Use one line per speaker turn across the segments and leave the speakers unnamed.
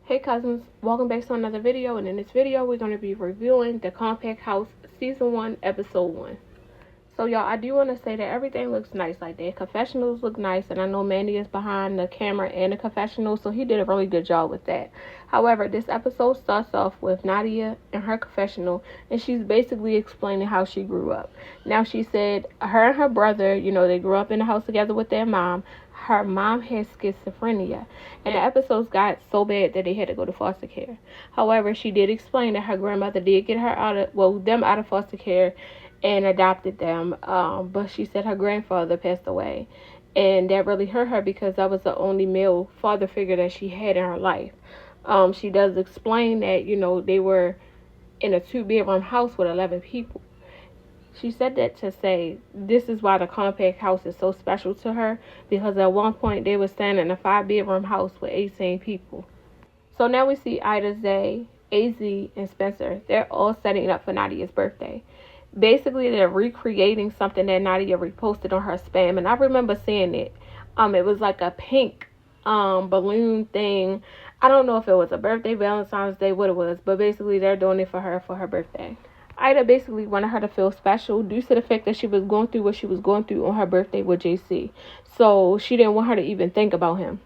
Hey cousins, welcome back to another video, and in this video we're going to be reviewing The Compact House Season 1, Episode 1. So y'all, I do want to say that everything looks nice. Like the confessionals look nice, and I know Mandy is behind the camera and the confessional, so he did a really good job with that. However, this episode starts off with Nadia and her confessional, and she's basically explaining how she grew up. Now, she said her and her brother, they grew up in the house together with their mom. Her mom had schizophrenia, and the episodes got so bad that they had to go to foster care. However, she did explain that her grandmother did get her them out of foster care and adopted them, but she said her grandfather passed away, and that really hurt her because that was the only male father figure that she had in her life. She does explain that, they were in a 2-bedroom house with 11 people. She said that to say this is why the compact house is so special to her, because at one point they were staying in a 5-bedroom house with 18 people. So now we see Ida, Zay, AZ, and Spencer. They're all setting up for Nadia's birthday. Basically, they're recreating something that Nadia reposted on her spam, and I remember seeing it. It was like a pink balloon thing. I don't know if it was a birthday, Valentine's Day, what it was, but basically they're doing it for her birthday. Ida basically wanted her to feel special due to the fact that she was going through what she was going through on her birthday with JC. So she didn't want her to even think about him.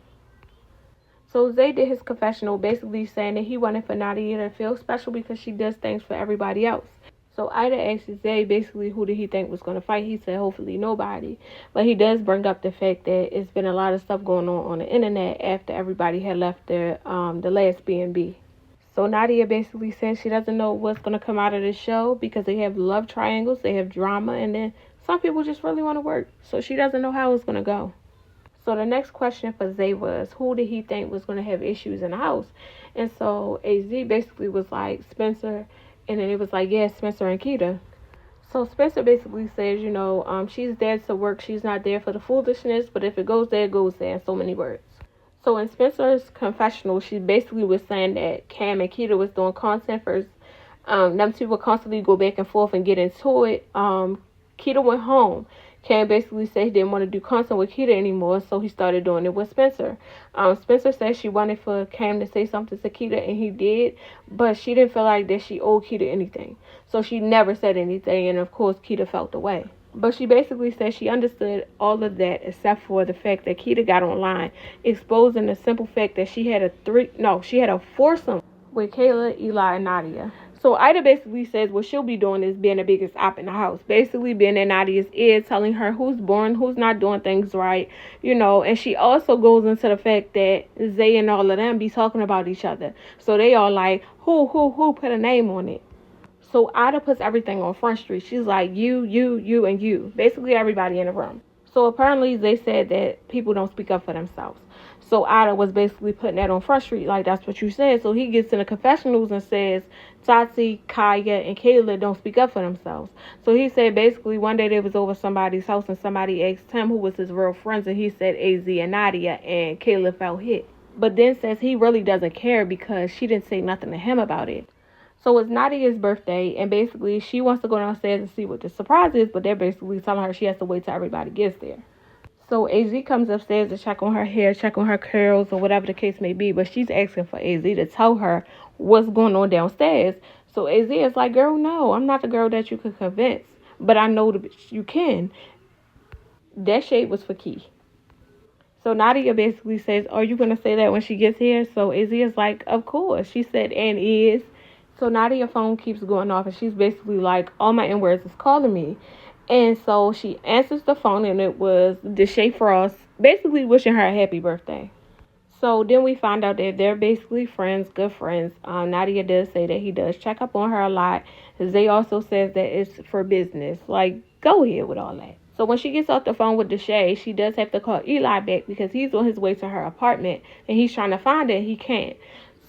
So Zay did his confessional basically saying that he wanted for Nadia to feel special because she does things for everybody else. So Ida asked Zay basically who did he think was going to fight. He said hopefully nobody. But he does bring up the fact that it's been a lot of stuff going on the internet after everybody had left the last B&B. So Nadia basically says she doesn't know what's going to come out of this show because they have love triangles, they have drama, and then some people just really want to work. So she doesn't know how it's going to go. So the next question for Zay was, who did he think was going to have issues in the house? And so AZ basically was like Spencer, and then it was like, yeah, Spencer and Keita. So Spencer basically says, she's there to work. She's not there for the foolishness, but if it goes there, it goes there in so many words. So in Spencer's confessional, she basically was saying that Cam and Keita was doing content first. Them two would constantly go back and forth and get into it. Keita went home. Cam basically said he didn't want to do content with Keita anymore, so he started doing it with Spencer. Spencer said she wanted for Cam to say something to Keita, and he did, but she didn't feel like that she owed Keita anything. So she never said anything, and of course Keita felt the way. But she basically said she understood all of that except for the fact that Keita got online, exposing the simple fact that she had a foursome with Kayla, Eli, and Nadia. So Ida basically says what she'll be doing is being the biggest op in the house. Basically being in Nadia's ear, telling her who's boring, who's not doing things right, and she also goes into the fact that Zay and all of them be talking about each other. So they all like, who put a name on it. So Ida puts everything on Front Street. She's like, you, and you. Basically everybody in the room. So apparently they said that people don't speak up for themselves. So Ida was basically putting that on Front Street, like that's what you said. So he gets in the confessionals and says Tati, Kaya, and Kayla don't speak up for themselves. So he said basically one day they was over somebody's house and somebody asked him who was his real friends, and he said AZ and Nadia, and Kayla felt hit. But then says he really doesn't care because she didn't say nothing to him about it. So it's Nadia's birthday, and basically she wants to go downstairs and see what the surprise is, but they're basically telling her she has to wait till everybody gets there. So AZ comes upstairs to check on her hair, check on her curls, or whatever the case may be, but she's asking for AZ to tell her what's going on downstairs. So AZ is like, girl, no, I'm not the girl that you could convince, but I know you can. That shade was for Key. So Nadia basically says, are you going to say that when she gets here? So AZ is like, of course. She said, and is. So Nadia's phone keeps going off, and she's basically like, all my N-words is calling me. And so she answers the phone, and it was Deshae Frost basically wishing her a happy birthday. So then we find out that they're basically friends, good friends. Nadia does say that he does check up on her a lot. Zay also says that it's for business. Like, go ahead with all that. So when she gets off the phone with Deshae, she does have to call Eli back because he's on his way to her apartment, and he's trying to find it. He can't.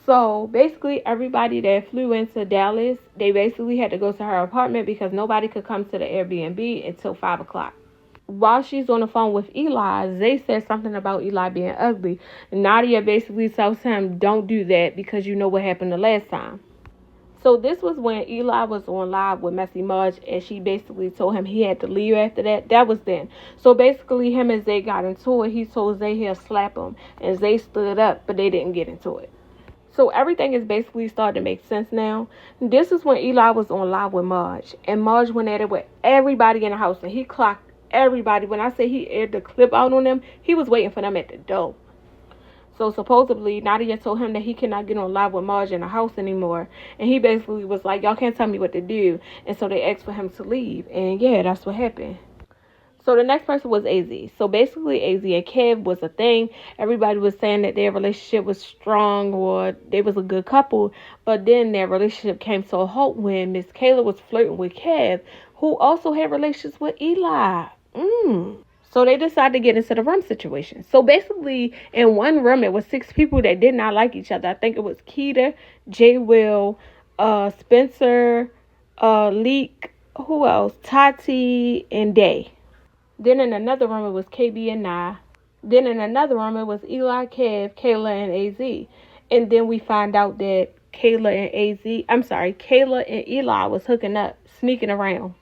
So basically everybody that flew into Dallas, they basically had to go to her apartment because nobody could come to the Airbnb until 5 o'clock. While she's on the phone with Eli, Zay says something about Eli being ugly. Nadia basically tells him, don't do that because you know what happened the last time. So this was when Eli was on live with Messy Marge, and she basically told him he had to leave after that. That was then. So basically him and Zay got into it. He told Zay he'll slap him, and Zay stood up, but they didn't get into it. So everything is basically starting to make sense now. This is when Eli was on live with Marge. And Marge went at it with everybody in the house. And he clocked everybody. When I say he aired the clip out on them, he was waiting for them at the door. So supposedly, Nadia told him that he cannot get on live with Marge in the house anymore. And he basically was like, y'all can't tell me what to do. And so they asked for him to leave. And yeah, that's what happened. So the next person was AZ. So basically, AZ and Kev was a thing. Everybody was saying that their relationship was strong or they was a good couple. But then their relationship came to a halt when Miss Kayla was flirting with Kev, who also had relations with Eli. So they decided to get into the room situation. So basically, in one room, it was 6 people that did not like each other. I think it was Keita, J. Will, Spencer, Leek, who else? Tati, and Day. Then in another room, it was KB and Nye. Then in another room, it was Eli, Kev, Kayla, and AZ. And then we find out that Kayla and Eli was hooking up, sneaking around.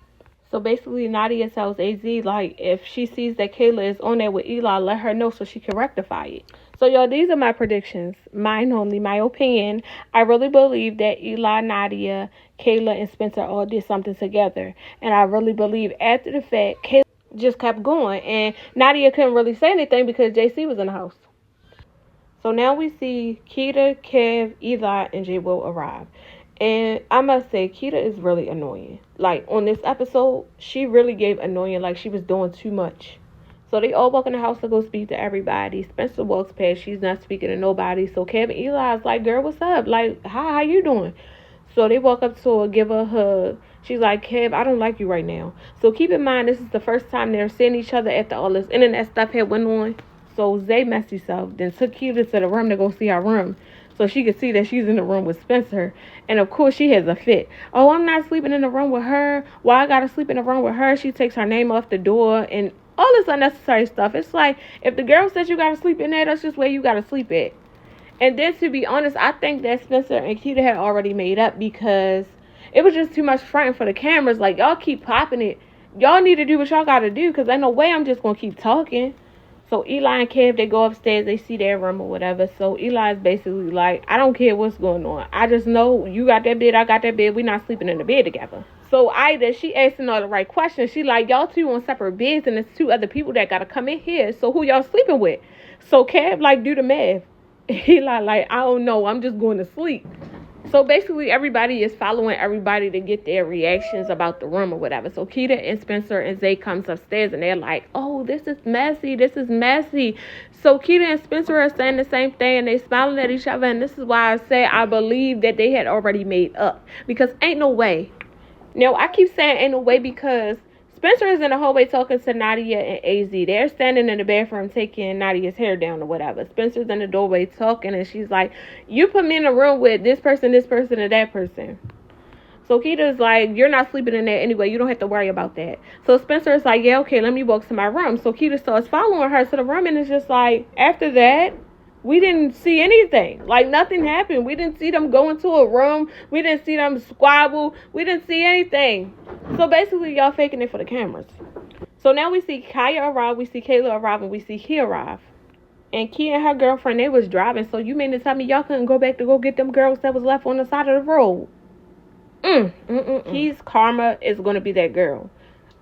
So basically, Nadia tells AZ, like, if she sees that Kayla is on there with Eli, let her know so she can rectify it. So, y'all, these are my predictions. Mine only, my opinion. I really believe that Eli, Nadia, Kayla, and Spencer all did something together. And I really believe after the fact, Kayla just kept going. And Nadia couldn't really say anything because JC was in the house. So now we see Keita, Kev, Eli, and J. Will arrive. And I must say, Keita is really annoying. Like, on this episode, she really gave annoying, like she was doing too much. So they all walk in the house to go speak to everybody. Spencer walks past. She's not speaking to nobody. So Kev and Eli is like, girl, what's up? Like, hi, how you doing? So they walk up to her, give her a hug. She's like, Kev, I don't like you right now. So keep in mind, this is the first time they're seeing each other after all this internet stuff had went on. So Zay messed herself, then took Keita to the room to go see her room. So she could see that she's in the room with Spencer. And of course, she has a fit. Oh, I'm not sleeping in the room with her. Why I gotta sleep in the room with her? She takes her name off the door and all this unnecessary stuff. It's like, if the girl says you gotta sleep in there, that's just where you gotta sleep at. And then, to be honest, I think that Spencer and Keita had already made up because it was just too much fronting for the cameras. Like, y'all keep popping it. Y'all need to do what y'all gotta do because ain't no way I'm just gonna keep talking. So Eli and Kev, they go upstairs, they see their room or whatever. So Eli is basically like, I don't care what's going on. I just know you got that bed, I got that bed. We not sleeping in the bed together. So Ida, she asking all the right questions. She like, y'all two on separate beds and there's 2 other people that got to come in here. So who y'all sleeping with? So Kev like, do the math. Eli like, I don't know. I'm just going to sleep. So basically, everybody is following everybody to get their reactions about the room or whatever. So Keita and Spencer and Zay comes upstairs and they're like, oh, this is messy. This is messy. So Keita and Spencer are saying the same thing and they smiling at each other. And this is why I say I believe that they had already made up. Because ain't no way. Now, I keep saying ain't no way because Spencer is in the hallway talking to Nadia and AZ. They're standing in the bathroom taking Nadia's hair down or whatever. Spencer's in the doorway talking and she's like, you put me in a room with this person, and that person. So Keita's like, you're not sleeping in there anyway. You don't have to worry about that. So Spencer's like, yeah, okay, let me walk to my room. So Keita starts following her to the room and it's just like, after that, we didn't see anything. Like, nothing happened. We didn't see them go into a room. We didn't see them squabble. We didn't see anything. So basically, y'all faking it for the cameras. So now we see Kaya arrive, we see Kayla arrive, and we see Key arrive. And Key and her girlfriend, they was driving. So you mean to tell me y'all couldn't go back to go get them girls that was left on the side of the road? Key's karma is going to be that girl.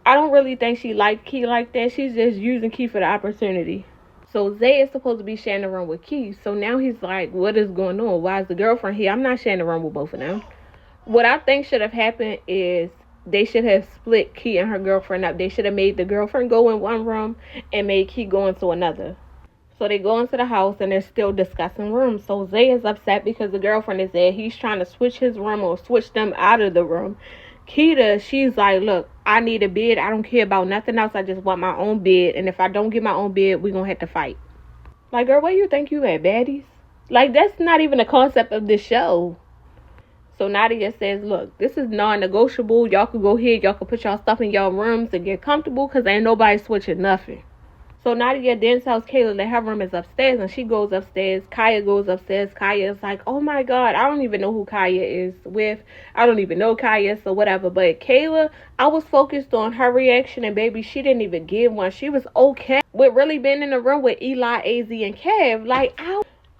I don't really think she liked Key like that. She's just using Key for the opportunity. So Zay is supposed to be sharing the room with Key. So now he's like, what is going on? Why is the girlfriend here? I'm not sharing the room with both of them. What I think should have happened is they should have split Key and her girlfriend up. They should have made the girlfriend go in one room and made Key go into another. So they go into the house and they're still discussing rooms. So Zay is upset because the girlfriend is there. He's trying to switch his room or switch them out of the room. Keita, she's like, look, I need a bed. I don't care about nothing else. I just want my own bed. And if I don't get my own bed, we're going to have to fight. Like, girl, where you think you at, baddies? Like, that's not even the concept of this show. So Nadia says, look, this is non-negotiable. Y'all can go ahead. Y'all can put y'all stuff in y'all rooms and get comfortable because ain't nobody switching nothing. So Nadia then tells Kayla that her room is upstairs and she goes upstairs. Kaya goes upstairs. Kaya is like, oh my God, I don't even know who Kaya is with. I don't even know Kaya, so whatever. But Kayla, I was focused on her reaction and baby, she didn't even give one. She was okay with really being in the room with Eli, AZ, and Kev. Like,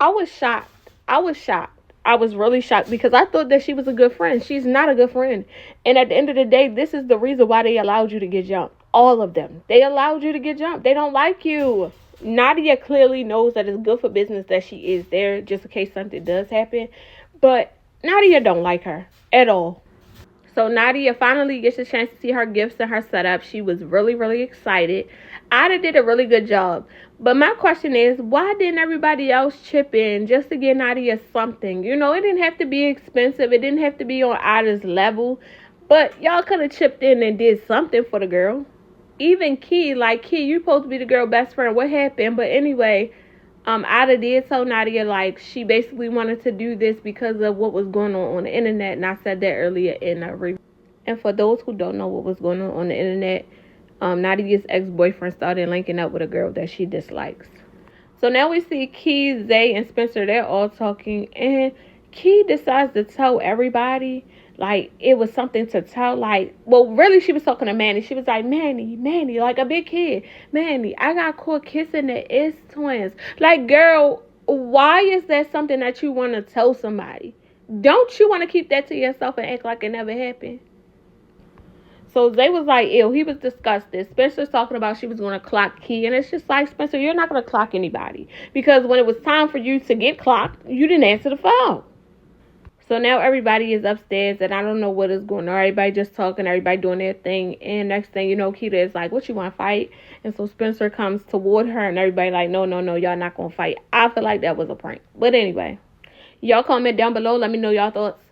I was shocked. I was shocked. I was really shocked because I thought that she was a good friend. She's not a good friend. And at the end of the day, this is the reason why they allowed you to get jumped. All of them. They allowed you to get jumped. They don't like you. Nadia clearly knows that it's good for business that she is there just in case something does happen. But Nadia don't like her at all. So Nadia finally gets a chance to see her gifts and her setup. She was really, really excited. Ida did a really good job. But my question is, why didn't everybody else chip in just to get Nadia something? You know, it didn't have to be expensive. It didn't have to be on Ida's level. But y'all could have chipped in and did something for the girl. Even Key, like, Key, you supposed to be the girl best friend. What happened? But anyway, Ida did tell Nadia, like, she basically wanted to do this because of what was going on the internet. And I said that earlier in a review. And for those who don't know what was going on the internet, Nadia's ex-boyfriend started linking up with a girl that she dislikes. So now we see Key, Zay, and Spencer. They're all talking. And Key decides to tell everybody, like, it was something to tell. Like, well, really, she was talking to Manny. She was like, Manny, like a big kid. Manny, I got caught kissing the Is twins. Like, girl, why is that something that you want to tell somebody? Don't you want to keep that to yourself and act like it never happened? So Zay was like, ew, he was disgusted. Spencer's talking about she was going to clock Key. And it's just like, Spencer, you're not going to clock anybody. Because when it was time for you to get clocked, you didn't answer the phone. So now everybody is upstairs and I don't know what is going on. Everybody just talking, everybody doing their thing. And next thing you know, Keita is like, what, you want to fight? And so Spencer comes toward her and everybody like, no, y'all not going to fight. I feel like that was a prank. But anyway, y'all comment down below. Let me know y'all thoughts.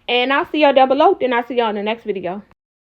And I'll see y'all down below. Then I'll see y'all in the next video.